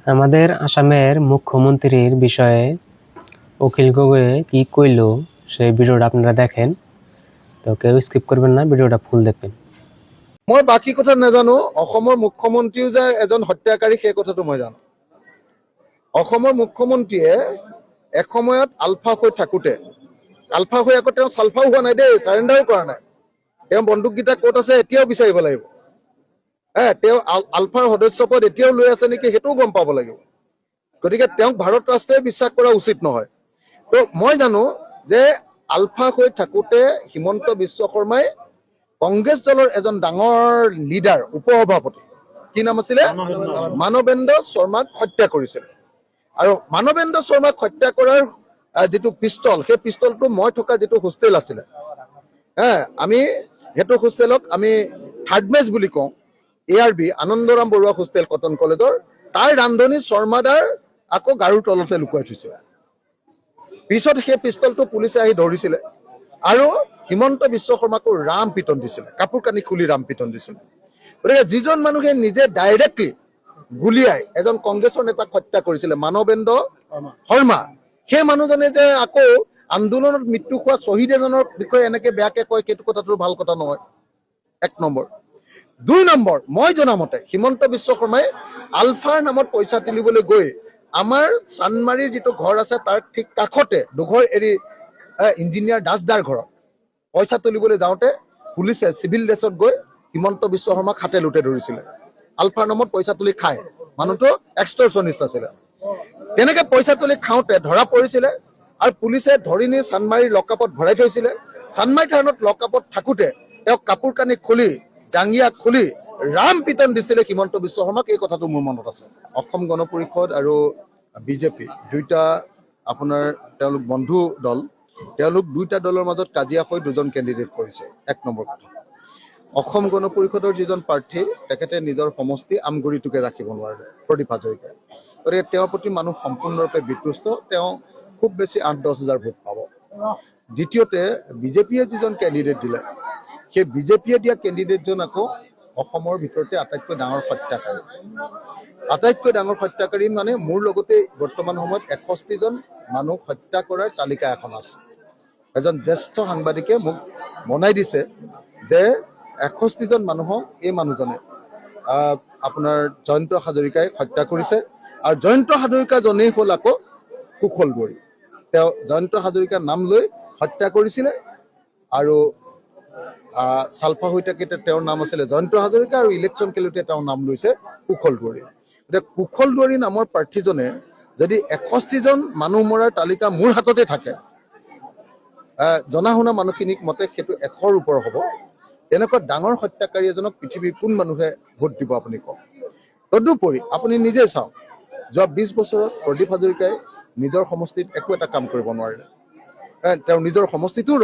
আমাদের আসামের মুখ্যমন্ত্রীর বিষয়ে অখিল গগৈ কি কইল সেই ভিডিওটা আপনারা দেখেন। তো কেউ স্কিপ করবেন না, ভিডিওটা ফুল দেখবেন। মই বাকী কথা নাজানো, অসমৰ মুখ্যমন্ত্ৰীও যে এজন হত্যাকাৰী সেই কথাটো মই জানো। অসমৰ মুখ্যমন্ত্ৰীয়ে এসময়ত আলফা হৈ থাকোঁতে, আলফা হৈ আকৌ তেওঁ চালফাও হোৱা নাই দেই, চাৰেণ্ডাৰো কৰা নাই। তেওঁ বন্দুককেইটা ক'ত আছে এতিয়াও বিচাৰিব লাগিব। তেওঁ আলফাৰ সদস্যপদ এতিয়াও লৈ আছে নেকি সেইটোও গম পাব লাগিব। গতিকে তেওঁক ভাৰত ৰাষ্ট্ৰই বিশ্বাস কৰা উচিত নহয়। তো মই জানো যে আলফা হৈ থাকোঁতে হিমন্ত বিশ্ব শৰ্মাই কংগ্ৰেছ দলৰ এজন ডাঙৰ লিডাৰ, উপসভাপতি, কি নাম আছিলে, মানৱেন্দ্ৰ শৰ্মাক হত্যা কৰিছিল। আৰু মানৱেন্দ্ৰ শৰ্মাক হত্যা কৰাৰ যিটো পিষ্টল, সেই পিষ্টলটো মই থকা যিটো হোষ্টেল আছিলে, আমি সেইটো হোষ্টেলক আমি থাৰ্ড মেচ বুলি কওঁ, ARB Anandaram Barua hostel Cotton কলেজৰ, তাৰ ৰান্ধনি শৰ্মাদাৰ আকৌ গাৰুৰ তলতে লুকুৱাই থৈছিল। পিছত সেই পিষ্টলটো পুলিচে আহি ধৰিছিলে আৰু হিমন্ত বিশ্ব শৰ্মাকো ৰাম পিটন দিছিলে, কাপোৰ কানি খুলি ৰাম পিটন দিছিলে। গতিকে যিজন মানুহে নিজে ডাইৰেক্টলি গুলিয়াই এজন কংগ্ৰেছৰ নেতাক হত্যা কৰিছিলে, মানৱেন্দ্ৰ শৰ্মা, সেই মানুহজনে যে আকৌ আন্দোলনত মৃত্যু হোৱা শ্বহীদ এজনৰ বিষয়ে এনেকে বেয়াকে কয়, সেইটো কথাটো ভাল কথা নহয়। 1 নম্বৰ। 2 নম্বৰ, মই জনামতে হিমন্ত বিশ্ব শৰ্মাই আলফাৰ নামত পইচা তুলিবলৈ গৈ আমাৰ চানমাৰীৰ যিটো ঘৰ আছে তাৰ ঠিক কাষতে দুঘৰ এৰি ইঞ্জিনিয়াৰ দাসদাৰ ঘৰত পইচা তুলিবলৈ যাওঁতে পুলিচে চিভিল ড্ৰেছত গৈ হিমন্ত বিশ্ব শৰ্মাক হাতে লোটে ধৰিছিলে। আলফাৰ নামত পইচা তুলি খায়, মানুহটো এক্সটৰ্চনিষ্ট আছিলে। তেনেকে পইচা তুলি খাওঁতে ধৰা পৰিছিলে আৰু পুলিচে ধৰি নি চানমাৰীৰ লকআপত ভৰাই থৈছিলে। চানমাৰী থানাত লকআপত থাকোঁতে তেওঁক কাপোৰ কানি খুলি, জাংগিয়া খুলি ৰাম পিটন দিছিলে হিমন্ত বিশ্ব শৰ্মাক, এই কথাটো মোৰ মনত আছে। অসম গণ পৰিষদ আৰু বিজেপি দুইটা আপোনাৰ তেওঁলোক বন্ধু দল, তেওঁলোক দুইটা দলৰ মাজত কাজিয়া হৈ দুজন কেণ্ডিডেট কৰিছে। 1 নম্বৰ কথা। অসম গণ পৰিষদৰ যিজন প্ৰাৰ্থী তেখেতে নিজৰ সমষ্টি আমগুৰিটোকে ৰাখিব নোৱাৰে, প্ৰদীপ হাজৰিকাই। গতিকে তেওঁৰ প্ৰতি মানুহ সম্পূৰ্ণৰূপে বিতুষ্ট, তেওঁ খুব বেছি 8-10 হাজাৰ ভোট পাব। দ্বিতীয়তে বিজেপিয়ে যিজন কেণ্ডিডেট দিলে, সেই বিজেপিয়ে দিয়া কেণ্ডিডেটজন আকৌ অসমৰ ভিতৰতে আটাইতকৈ ডাঙৰ হত্যাকাৰী। আটাইতকৈ ডাঙৰ হত্যাকাৰী মানে মোৰ লগতে বৰ্তমান সময়ত 61জন মানুহ হত্যা কৰাৰ তালিকা এখন আছে। এজন জ্যেষ্ঠ সাংবাদিকে মোক বনাই দিছে যে 61জন মানুহক এই মানুহজনে আপোনাৰ জয়ন্ত হাজৰিকাই হত্যা কৰিছে। আৰু জয়ন্ত হাজৰিকাজনেই হ'ল আকৌ কুশল দুৱাৰী। তেওঁ জয়ন্ত হাজৰিকাৰ নাম লৈ হত্যা কৰিছিলে আৰু চালফা হৈ থাকোঁতে তেওঁৰ নাম আছিলে জয়ন্ত হাজৰিকা আৰু ইলেকশ্যন খেলোঁতে তেওঁৰ নাম লৈছে কুশল দুৱাৰী। এতিয়া কুশল দুৱাৰী নামৰ প্ৰাৰ্থীজনে যদি 61জন মানুহ মৰাৰ তালিকা মোৰ হাততে থাকে, জনা শুনা মানুহখিনিক মতে সেইটো 100ৰ ওপৰ হ'ব। এনেকুৱা ডাঙৰ হত্যাকাৰী এজনক পৃথিৱীৰ কোন মানুহে ভোট দিব আপুনি কওক। তদুপৰি আপুনি নিজে চাওক, যোৱা 20 বছৰত প্ৰদীপ হাজৰিকাই নিজৰ সমষ্টিত একো এটা কাম কৰিব নোৱাৰিলে। তেওঁ নিজৰ সমষ্টিটোও